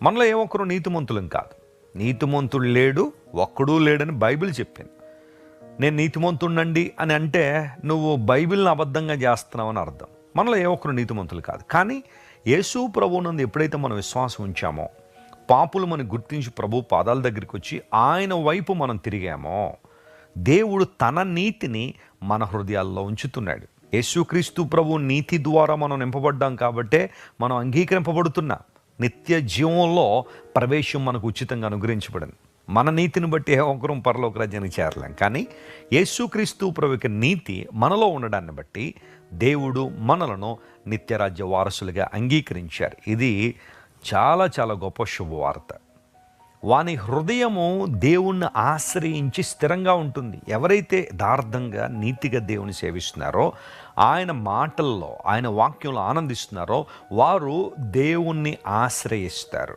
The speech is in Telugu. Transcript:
మనలో ఏ ఒక్కరు నీతిమంతులం కాదు. నీతిమంతుడు లేడు, ఒక్కడూ లేడని బైబిల్ చెప్పింది. నేను నీతిమంతుడండి అని అంటే నువ్వు బైబిల్ని అబద్ధంగా చేస్తున్నావని అర్థం. మనలో ఏ ఒక్కరు నీతిమంతులు కాదు. కానీ యేసు ప్రభువునందు ఎప్పుడైతే మనం విశ్వాసం ఉంచామో, పాపులు మనం గుర్తించి ప్రభు పాదాల దగ్గరికి వచ్చి ఆయన వైపు మనం తిరిగామో, దేవుడు తన నీతిని మన హృదయాల్లో ఉంచుతున్నాడు. యేసుక్రీస్తు ప్రభు నీతి ద్వారా మనం నింపబడ్డాం కాబట్టే మనం అంగీకరింపబడుతున్నాం. నిత్య జీవంలో ప్రవేశం మనకు ఉచితంగా అనుగ్రహించబడింది. మన నీతిని బట్టి ఏ ఒక్కరూ పరలోక రాజ్యానికి చేరలేం. కానీ యేసుక్రీస్తు ప్రభు యొక్క నీతి మనలో ఉండడాన్ని బట్టి దేవుడు మనలను నిత్యరాజ్య వారసులుగా అంగీకరించారు. ఇది చాలా చాలా గొప్ప శుభవార్త. వాని హృదయము దేవుణ్ణి ఆశ్రయించి స్థిరంగా ఉంటుంది. ఎవరైతే యథార్థంగా నీతిగా దేవుని సేవిస్తున్నారో, ఆయన మాటల్లో ఆయన వాక్యంలో ఆనందిస్తున్నారో వారు దేవుణ్ణి ఆశ్రయిస్తారు.